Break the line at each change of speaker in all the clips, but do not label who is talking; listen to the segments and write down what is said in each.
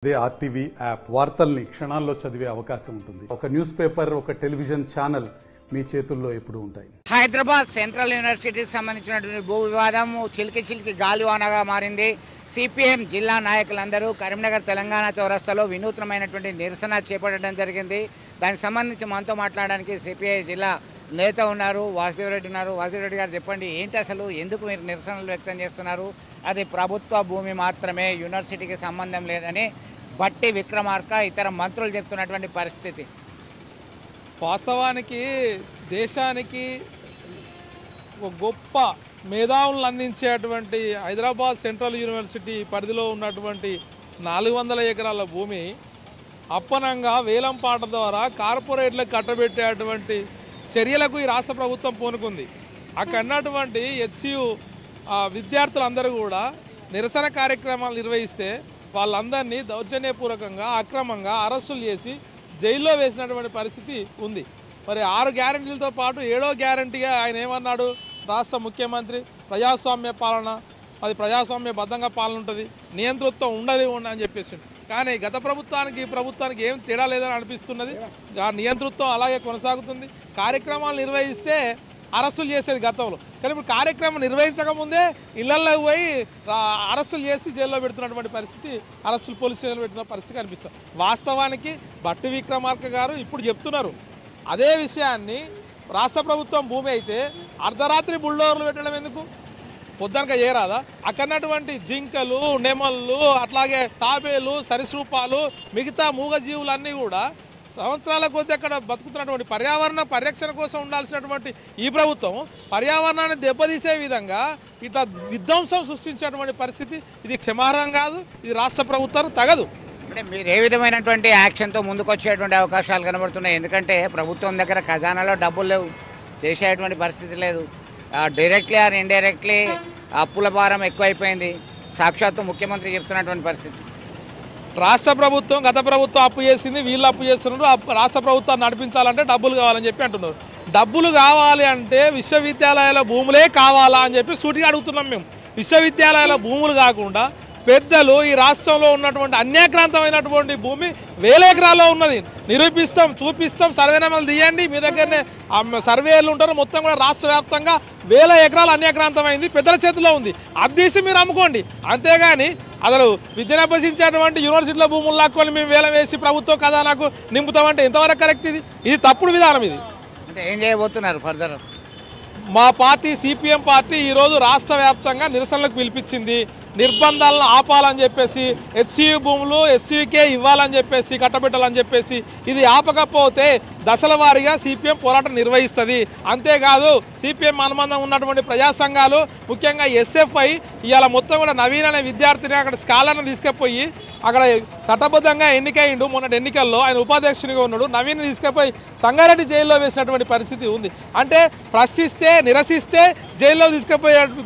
అదే RTV app వార్తల్ని క్షణాల్లో చదివే అవకాశం ఉంటుంది. ఒక న్యూస్ పేపర్, ఒక టెలివిజన్ ఛానల్ మీ చేతుల్లో ఎప్పుడు ఉంటాయి.
హైదరాబాద్ సెంట్రల్ యూనివర్సిటీకి సంబంధించినటువంటి భూ వివాదం చిలికి గాలివానగా మారింది. సిపిఎం జిల్లా నాయకులందరూ కరీంనగర్ తెలంగాణ చౌరస్తాలో వినూత్నమైనటువంటి నిరసన చేపట్టడం జరిగింది. దానికి సంబంధించి మనతో మాట్లాడడానికి సిపిఐ జిల్లా నేత ఉన్నారు, వాసుదేవరెడ్డి ఉన్నారు. వాసుదేవరెడ్డి గారు చెప్పండి, ఏంటి అసలు ఎందుకు మీరు నిరసనలు వ్యక్తం చేస్తున్నారు? అది ప్రభుత్వ భూమి మాత్రమే, యూనివర్సిటీకి సంబంధం లేదని బట్టి విక్రమార్క ఇతర మంత్రులు చెప్తున్నటువంటి పరిస్థితి.
వాస్తవానికి దేశానికి ఒక గొప్ప మేధావులను అందించేటువంటి హైదరాబాద్ సెంట్రల్ యూనివర్సిటీ పరిధిలో ఉన్నటువంటి 400 ఎకరాల భూమి అప్పనంగా వేలంపాట ద్వారా కార్పొరేట్లకు కట్టబెట్టేటువంటి చర్యలకు ఈ రాష్ట్ర ప్రభుత్వం పూనుకుంది. అక్కడ ఉన్నటువంటి హెచ్సియు విద్యార్థులందరూ కూడా నిరసన కార్యక్రమాలు నిర్వహిస్తే వాళ్ళందరినీ దౌర్జన్యపూర్వకంగా అక్రమంగా అరెస్టులు చేసి జైల్లో వేసినటువంటి పరిస్థితి ఉంది. మరి 6 గ్యారంటీలతో పాటు 7వ గ్యారంటీగా ఆయన ఏమన్నాడు, రాష్ట్ర ముఖ్యమంత్రి ప్రజాస్వామ్య పాలన, అది ప్రజాస్వామ్యబద్ధంగా పాలన ఉంటుంది, నియంతృత్వం ఉండదు అని చెప్పేసి. కానీ గత ప్రభుత్వానికి ఈ ప్రభుత్వానికి ఏం తేడా లేదని అనిపిస్తున్నది. నియంతృత్వం అలాగే కొనసాగుతుంది. కార్యక్రమాలు నిర్వహిస్తే అరెస్టులు చేసేది గతంలో, కానీ ఇప్పుడు కార్యక్రమం నిర్వహించకముందే ఇళ్లలో పోయి అరెస్టులు చేసి జైల్లో పెడుతున్నటువంటి పరిస్థితి, అరెస్టులు పోలీస్ స్టేషన్లో పెడుతున్న పరిస్థితి కనిపిస్తుంది. వాస్తవానికి బట్టి విక్రమార్క గారు ఇప్పుడు చెప్తున్నారు అదే విషయాన్ని. రాష్ట్ర ప్రభుత్వం భూమి అయితే అర్ధరాత్రి బుల్డోర్లు పెట్టడం ఎందుకు? పొద్దునక చేయరాదా? అక్కడటువంటి జింకలు, నెమళ్ళు, అట్లాగే తాబేలు, సరీసృపాలు, మిగతా మూగజీవులన్నీ కూడా సంవత్సరాల కొద్ది అక్కడ బతుకుతున్నటువంటి పర్యావరణ పరిరక్షణ కోసం ఉండాల్సినటువంటి ఈ ప్రభుత్వం పర్యావరణాన్ని దెబ్బతీసే విధంగా ఇట్లా విధ్వంసం సృష్టించేటువంటి పరిస్థితి, ఇది క్షమార్హం కాదు. ఇది రాష్ట్ర ప్రభుత్వానికి తగదు.
అంటే మీరు ఏ విధమైనటువంటి యాక్షన్తో ముందుకు వచ్చేటువంటి అవకాశాలు కనబడుతున్నాయి? ఎందుకంటే ప్రభుత్వం దగ్గర ఖజానాలో డబ్బులు లేవు, చేసేటువంటి పరిస్థితి లేదు. డైరెక్ట్లీ ఆర్ ఇండైరెక్ట్లీ అప్పుల భారం ఎక్కువైపోయింది. సాక్షాత్తు ముఖ్యమంత్రి చెప్తున్నటువంటి పరిస్థితి.
రాష్ట్ర ప్రభుత్వం గత ప్రభుత్వం అప్పు చేసింది, వీళ్ళు అప్పు చేస్తున్నారు. రాష్ట్ర ప్రభుత్వాన్ని నడిపించాలంటే డబ్బులు కావాలని చెప్పి అంటున్నారు. డబ్బులు కావాలి అంటే విశ్వవిద్యాలయాల భూములే కావాలా అని చెప్పి సూటిగా అడుగుతున్నాం మేము. విశ్వవిద్యాలయాల భూములు కాకుండా పెద్దలు ఈ రాష్ట్రంలో ఉన్నటువంటి అన్యాక్రాంతమైనటువంటి భూమి 1000 ఎకరాల్లో ఉన్నది. నిరూపిస్తాం, చూపిస్తాం, సర్వేనామాలు తీయండి. మీ దగ్గరనే సర్వేలు ఉంటారు. మొత్తం కూడా రాష్ట్ర వ్యాప్తంగా 1000 ఎకరాలు అన్యాక్రాంతమైంది, పెద్దల చేతిలో ఉంది. అది తీసి మీరు అమ్ముకోండి. అంతేగాని అసలు విద్యను అభ్యసించేటువంటి యూనివర్సిటీల భూములు లాక్కొని మేము వేలం వేసి ప్రభుత్వం ఖజానాకు నింపుతామంటే ఎంతవరకు కరెక్ట్? ఇది తప్పుడు విధానం. ఇది
అంటే ఏం చేయబోతున్నారు ఫర్దర్?
మా పార్టీ సిపిఎం పార్టీ ఈరోజు రాష్ట్ర వ్యాప్తంగా నిరసనలకు పిలిపించింది. నిర్బంధాలను ఆపాలని చెప్పేసి, హెచ్సియు భూములు హెచ్సియుకే ఇవ్వాలని చెప్పేసి, కట్టబెట్టాలని చెప్పేసి, ఇది ఆపకపోతే దశల వారీగా సిపిఎం పోరాటం నిర్వహిస్తుంది. అంతేకాదు సిపిఎం అనుబంధం ఉన్నటువంటి ప్రజా సంఘాలు, ముఖ్యంగా ఎస్ఎఫ్ఐ ఇవాళ మొత్తం కూడా నవీన్ అనే విద్యార్థిని అక్కడ స్కాలర్ను తీసుకుపోయి అక్కడ చట్టబద్ధంగా ఎన్నికైండు. మొన్నటి ఎన్నికల్లో ఆయన ఉపాధ్యక్షునిగా ఉన్నాడు. నవీన్ తీసుకుపోయి సంగారెడ్డి జైల్లో వేసినటువంటి పరిస్థితి ఉంది. అంటే ప్రశ్నిస్తే, నిరసిస్తే జైల్లో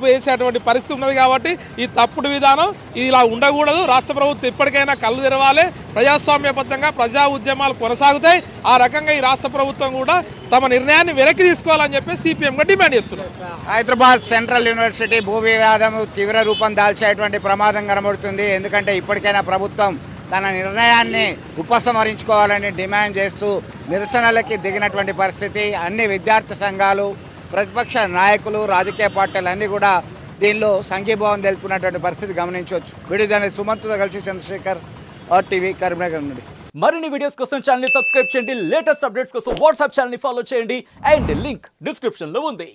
వేసేటువంటి పరిస్థితి ఉన్నది. కాబట్టి ఈ తప్పుడు విధానం ఇలా ఉండకూడదు. రాష్ట్ర ప్రభుత్వం ఇప్పటికైనా కళ్ళు తెరవాలి. ప్రజాస్వామ్యబద్ధంగా ప్రజా ఉద్యమాలు కొనసాగుతాయి. ఆ రకంగా ఈ రాష్ట్ర ప్రభుత్వం కూడా తమ నిర్ణయాన్ని వెనక్కి తీసుకోవాలని చెప్పి సిపిఎంగా డిమాండ్ చేస్తున్నారు.
హైదరాబాద్ సెంట్రల్ యూనివర్సిటీ భూ వివాదం తీవ్ర రూపం దాల్చేటువంటి ప్రమాదం కనబడుతుంది. ఎందుకంటే ఇప్పటికైనా ప్రభుత్వం తన నిర్ణయాన్ని ఉపసంహరించుకోవాలని డిమాండ్ చేస్తూ నిరసనలకి దిగినటువంటి పరిస్థితి. అన్ని విద్యార్థి సంఘాలు, ప్రతిపక్ష నాయకులు, రాజకీయ పార్టీలు అన్నీ కూడా దీనిలో సంఘీభావం తెలుపుకున్నటువంటి పరిస్థితి గమనించవచ్చు. వీడియో జర్నలిస్ట్ సుమంత్తో కలిసి చంద్రశేఖర్, ఆర్టీవీ, కరీంనగర్ నుండి.
మరిన్ని వీడియోస్ కోసం ఛానల్ ని సబ్స్క్రైబ్ చేయండి. లేటెస్ట్ అప్డేట్స్ కోసం వాట్సాప్ ఛానల్ ని ఫాలో చేయండి. అండ్ లింక్ డిస్క్రిప్షన్ లో ఉంది.